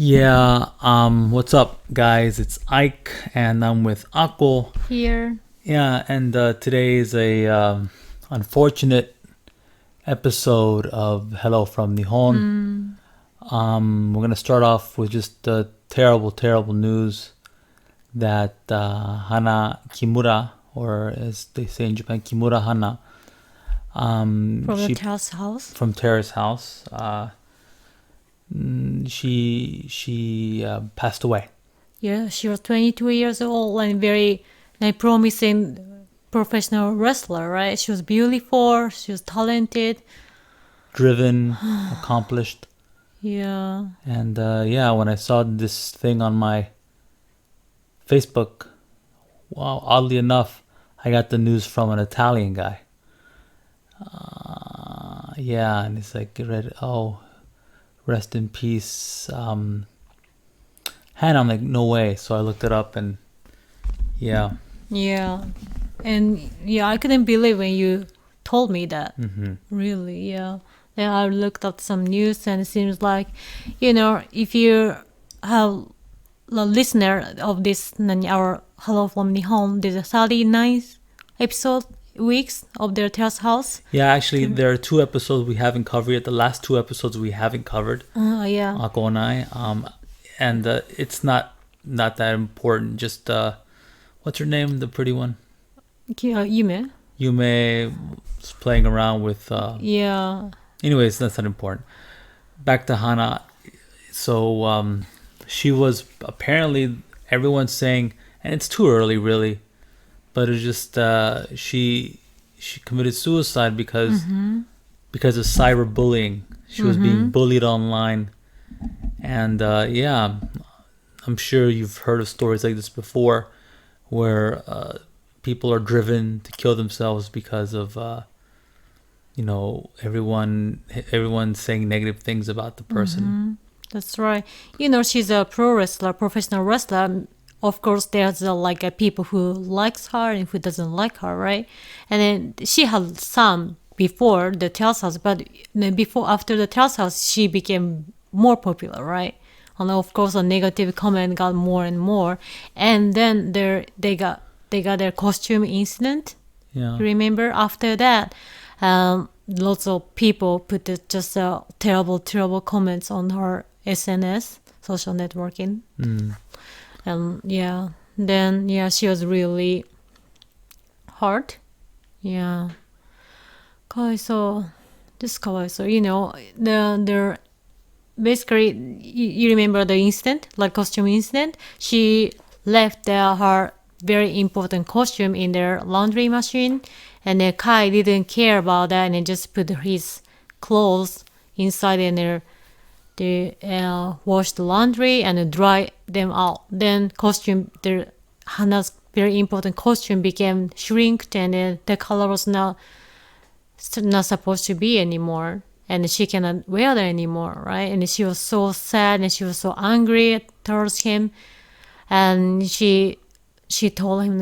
Yeah, what's up, guys? It's Ike, and I'm with Akko. Here. Yeah, and today is a unfortunate episode of Hello from Nihon. We're gonna start off with just terrible, terrible news that Hana Kimura, or as they say in Japan, Kimura Hana, From the Terrace House. from Terrace House, she passed away. Yeah, she was 22 years old and very promising professional wrestler, right? She was beautiful, she was talented. Driven, accomplished. Yeah. And when I saw this thing on my Facebook, wow, oddly enough, I got the news from an Italian guy. And it's like, rest in peace, Hannah. I'm like, no way. So I looked it up, and yeah. Yeah. And yeah, I couldn't believe when you told me that. Mm-hmm. Really, yeah. Then I looked up some news and it seems like, if you have a listener of this, our Hello from Nihon, there's a 39th episode weeks of their Terrace House. Yeah, actually, there are 2 episodes we haven't covered yet. The last 2 episodes we haven't covered. Yeah. Akko and I. And it's not that important. Just, what's her name? The pretty one? Yume. Yume was playing around with... Yeah. Anyways, that's not important. Back to Hana. So she was apparently, everyone's saying, and it's too early really, but it's just she committed suicide because of cyberbullying. She was being bullied online, and I'm sure you've heard of stories like this before, where people are driven to kill themselves because of everyone saying negative things about the person. That's right. She's a professional wrestler. Of course, there's people who likes her and who doesn't like her, right? And then she had some before the Terrace House, but after the Terrace House, she became more popular, right? And of course, a negative comment got more and more. And then they got their costume incident. Yeah. Remember after that? Lots of people put just terrible comments on her SNS, social networking. And she was really hurt. Yeah. かわいそう。Just かわいそう。The basically, you remember the incident, like costume incident? She left her very important costume in their laundry machine, and Kai didn't care about that and just put his clothes inside and they washed the laundry and dry them out. Then Hana's very important costume became shrinked, and the color was not supposed to be anymore, and she cannot wear that anymore, right? And she was so sad and she was so angry towards him, and she told him,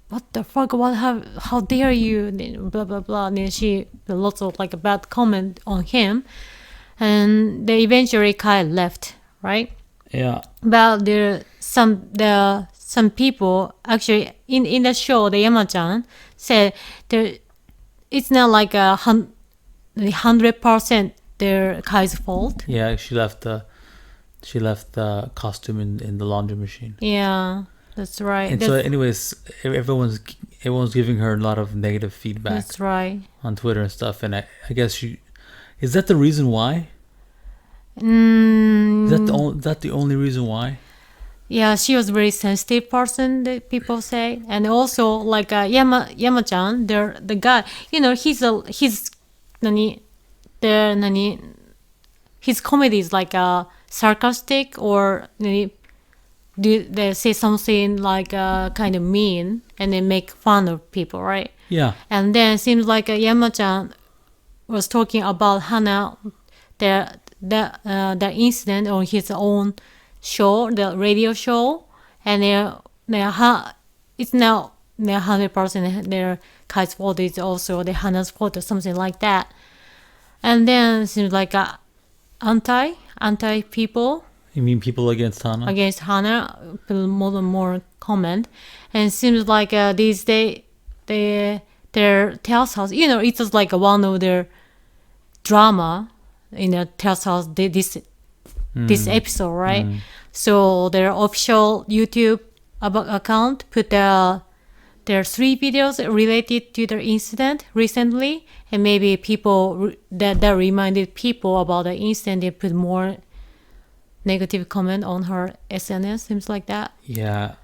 what the fuck, how dare you, blah blah blah, and then she lots of a bad comment on him, and they eventually Kai left, right? Yeah. But there some people actually in the show, the Yama-chan said it's not 100% their Kai's fault. Yeah, she left the costume in the laundry machine. Yeah, that's right. And so, anyways, everyone's giving her a lot of negative feedback. That's right. On Twitter and stuff, and I guess is that the reason why? Is that the only reason why? Yeah, she was a very sensitive person, that people say, and also Yama-chan, the guy, his comedy is sarcastic, or they say something kind of mean and they make fun of people, right? Yeah. And then it seems like Yama-chan was talking about Hana, the incident on his own show, the radio show, and it's now 100% their Kai's fault. It's also the Hana's fault or something like that. And then it seems like anti people You mean people against Hana? Against Hana, more and more comment, and it seems like these days their Terrace House, it's just like one of their drama in a Terrace House. This episode, right? So their official YouTube account put their 3 videos related to the incident recently, and maybe people that reminded people about the incident, they put more negative comment on her SNS, seems like that. Yeah.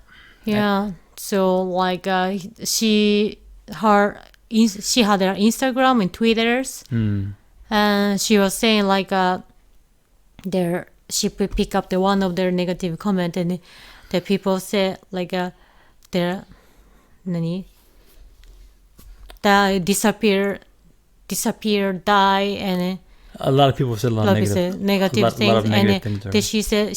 So like she had her Instagram and Twitters, and she was saying like she pick up the one of their negative comment, and the people said like their die, disappear, die, and a lot of people said a lot of negative things. A lot of negative things.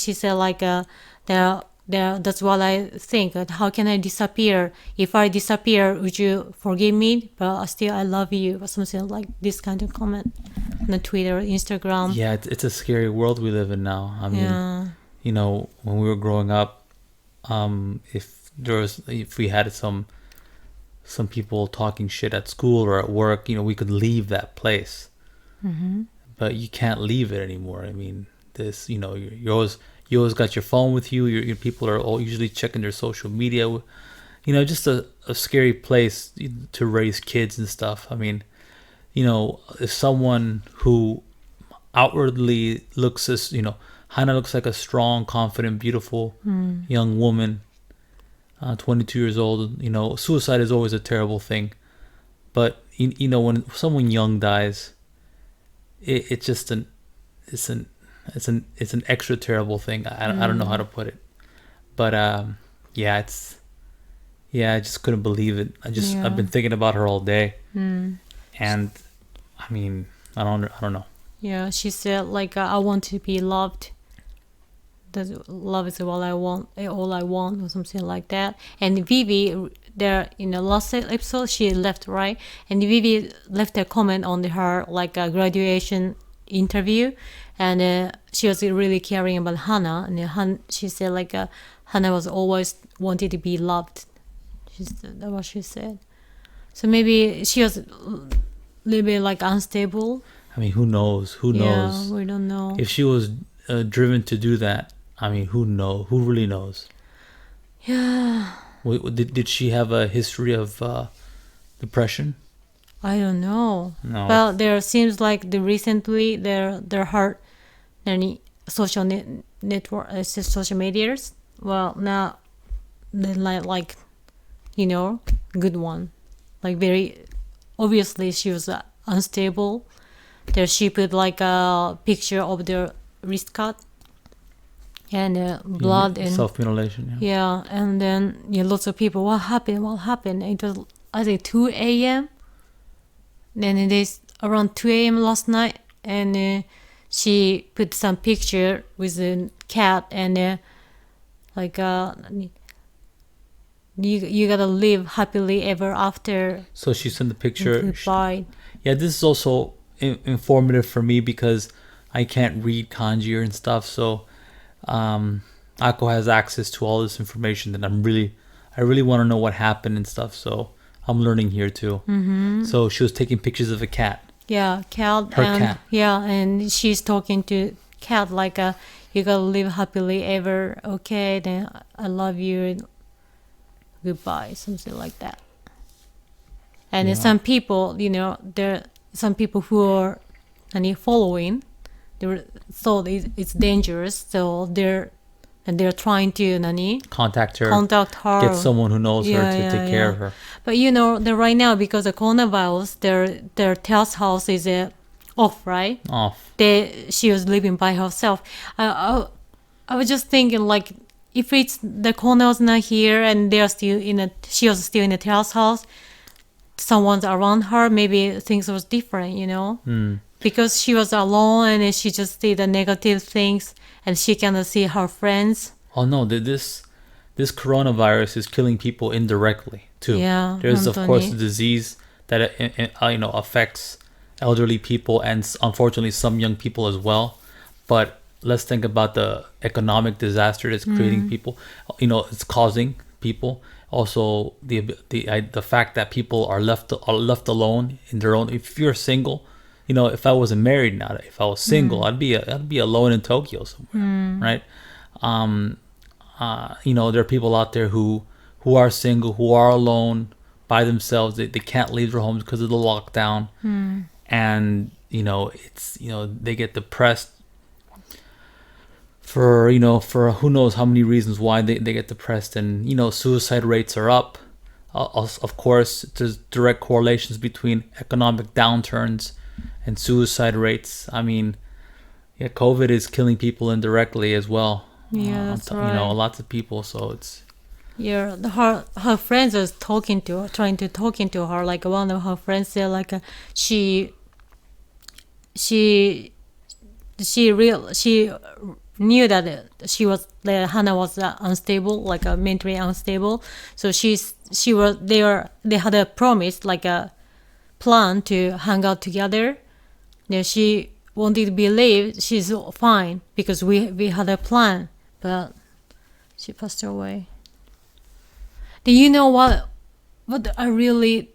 She said like that's what I think. How can I disappear? If I disappear, would you forgive me? But still, I love you. Or something like this kind of comment on Twitter, Instagram. Yeah, it's a scary world we live in now. I mean, when we were growing up, if we had some people talking shit at school or at work, we could leave that place. But you can't leave it anymore. I mean, this, you always got your phone with you. Your people are all usually checking their social media. Just a scary place to raise kids and stuff. I mean, if someone who outwardly looks as, Hana looks like a strong, confident, beautiful young woman, 22 years old. Suicide is always a terrible thing, but when someone young dies, it's just an extra terrible thing. I don't know how to put it, but I just couldn't believe it. I've been thinking about her all day, and I mean, I don't know. Yeah, she said like I want to be loved. That love is all I want, or something like that. And Vivi, there in the last episode, she left, right? And Vivi left a comment on her like a graduation interview, and she was really caring about Hana. And she said like Hana was always wanted to be loved. That's what she said. So maybe she was a little bit like unstable. I mean, who knows? Who knows? Yeah, we don't know. If she was driven to do that, I mean, who really knows? Yeah. Did she have a history of depression? I don't know. No. Well, there seems like recently their heart, any social network, social medias. Well, now they like good one. Like very obviously she was unstable. There she put like a picture of their wrist cut and blood and self-mutilation. Yeah, and then lots of people. What happened? It was I think 2 a.m. Then it is around 2 a.m. last night, and she put some picture with a cat, and like you gotta live happily ever after. So she sent the picture. Goodbye. Yeah, this is also informative for me because I can't read kanji and stuff. So Ako has access to all this information that I really want to know what happened and stuff. So I'm learning here too. So she was taking pictures of a cat. Yeah, cat. Cat. Yeah, and she's talking to cat like you gotta live happily ever. Okay, then I love you. Goodbye, something like that. And then some people, there some people who are following, they thought it's dangerous, so they're trying to contact her, get someone who knows her to take care of her. But right now because of coronavirus, their Terrace House is off, right? Off. She was living by herself. I was just thinking like, if it's the corner's not here and she was still in the Terrace House, someone's around her, maybe things was different, because she was alone and she just did the negative things and she cannot see her friends. Oh no, this coronavirus is killing people indirectly too. Yeah, there's of course a disease that affects elderly people and unfortunately some young people as well. But let's think about the economic disaster that's creating people. It's causing people. Also, the fact that people are left alone in their own. If you're single, if I wasn't married now, if I was single, I'd be alone in Tokyo somewhere, right? There are people out there who are single, who are alone by themselves. They can't leave their homes because of the lockdown, and they get depressed for who knows how many reasons why they get depressed. And suicide rates are up. Of course, there's direct correlations between economic downturns and suicide rates. I mean, yeah, COVID is killing people indirectly as well. Yeah, that's right. Lots of people. So it's her friends was trying to talking to her. Like one of her friends said, like she knew that Hana was unstable, like mentally unstable. So they had a promise, like a plan to hang out together. She wanted to believe she's fine because we had a plan, but she passed away. Do you know what I really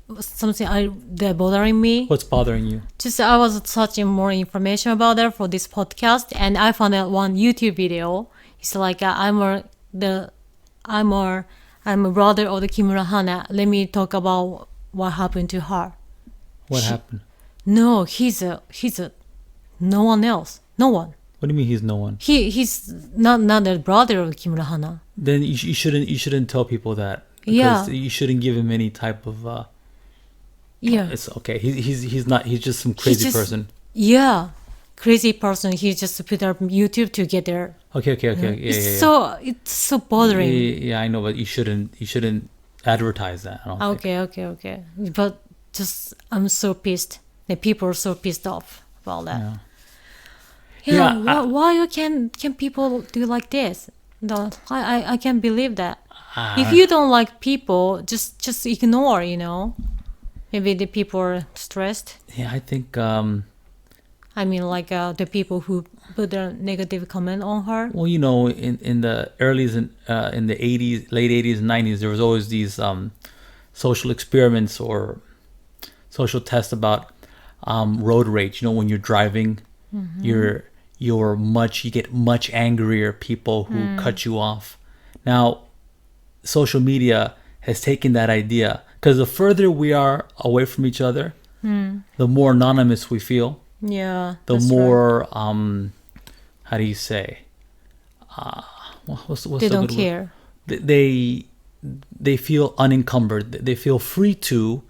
that bothering me? What's bothering you? Just I was searching more information about her for this podcast, and I found out one YouTube video. It's like I'm a brother of the Kimura Hana. Let me talk about what happened to her. What happened? No, he's a no one else. No one. What do you mean he's no one? He's not the brother of Kimura Hana. Then you shouldn't tell people that. Yeah. You shouldn't give him any type of. Yeah. It's okay. He's not. He's just some crazy person. Yeah, crazy person. He just put up YouTube to get there. Okay. Yeah. It's so bothering. Yeah, I know, but you shouldn't advertise that. Okay. But just I'm so pissed. The people are so pissed off about that. Yeah. Why can people do like this? No, I can't believe that. If you don't like people, just ignore. Maybe the people are stressed. Yeah, I think. I mean, like the people who put a negative comment on her. Well, in the earlys in the 80s, late 80s and 90s, there was always these social experiments or social tests about road rage. When you're driving, you get much angrier people who cut you off. Now, social media has taken that idea, because the further we are away from each other, the more anonymous we feel. Yeah. The more how do you say? What's they don't care. They feel unencumbered. They feel free to,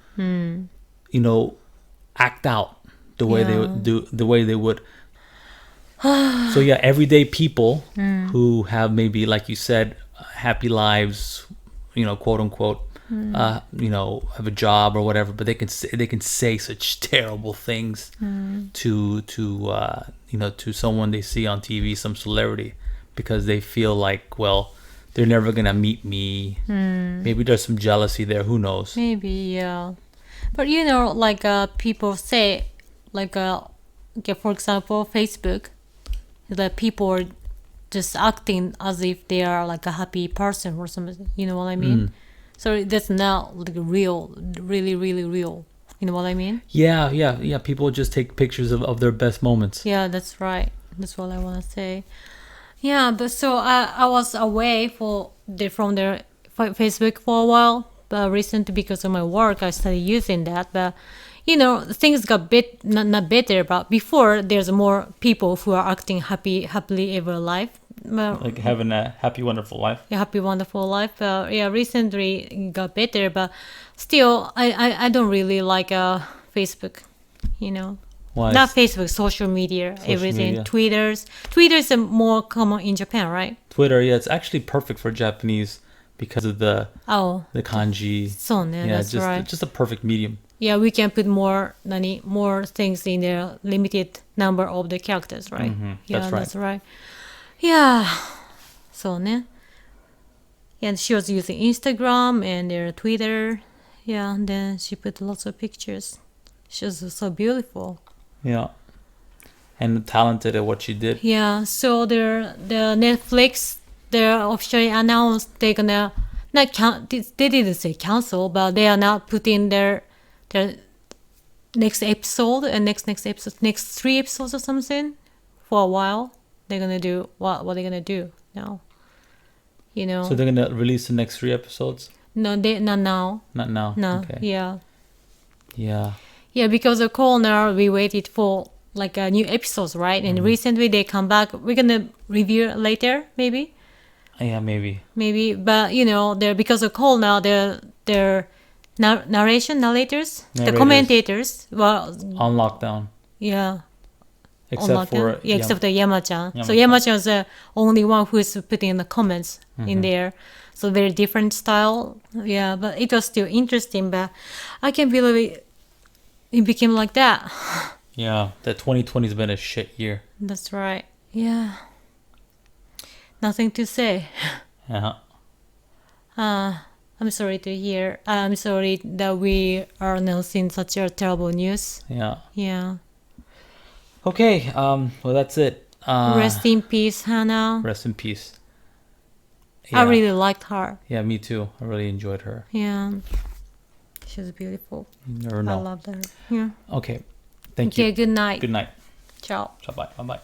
act out the way they would do, the way they would. So yeah, everyday people who have maybe, like you said, happy lives, quote unquote, have a job or whatever, but they can say such terrible things to someone they see on TV, some celebrity, because they feel like, well, they're never gonna meet me. Maybe there's some jealousy there. Who knows? Maybe, yeah. But like people say, like for example, Facebook, that people are just acting as if they are like a happy person or something. You know what I mean? So that's not like real, really, really real. You know what I mean? Yeah. People just take pictures of their best moments. Yeah, that's right. That's what I want to say. Yeah, but so I was away from their Facebook for a while, but recently because of my work, I started using that. But things got not better. But before, there's more people who are acting happily ever life. Like having a happy, wonderful life. Yeah, happy, wonderful life. Recently it got better, but still, I don't really like Facebook. Why? Not Facebook, social media, everything. Twitter is more common in Japan, right? Twitter, yeah, it's actually perfect for Japanese because of the kanji. So, that's right. Just a perfect medium. Yeah, we can put more things in the limited number of the characters, right? Yeah, that's right. Yeah. So, and she was using Instagram and their Twitter. Yeah, and then she put lots of pictures. She was so beautiful. Yeah. and talented at what she did. Yeah, so the Netflix, they officially announced they're gonna not count. They didn't say cancel, but they are not putting their next episode and next episode, next 3 episodes or something for a while. They're gonna do what are they gonna do now? You know. So they're gonna release the next 3 episodes. No, they not now. Not now. No. Okay. Yeah. Yeah. Yeah, because of corner, we waited for like new episodes, right? And recently they come back. We're gonna review it later, maybe. Yeah, maybe. Maybe, but you know, they're because of call now. They're narrators, the commentators. Well, on lockdown. Yeah. Except for except the Yama-chan. So Yama-chan is the only one who is putting in the comments in there. So very different style. Yeah, but it was still interesting. But I can't believe it became like that. Yeah, that 2020 has been a shit year. That's right. Yeah. Nothing to say. Yeah. I'm sorry to hear. I'm sorry that we are announcing such a terrible news. Yeah. Yeah. Okay. Well, that's it. Rest in peace, Hana. Rest in peace. Yeah. I really liked her. Yeah, me too. I really enjoyed her. Yeah. She was beautiful. You never know. I loved her. Yeah. Okay. Thank you. Okay, good night. Good night. Ciao. Ciao. Bye. Bye. Bye.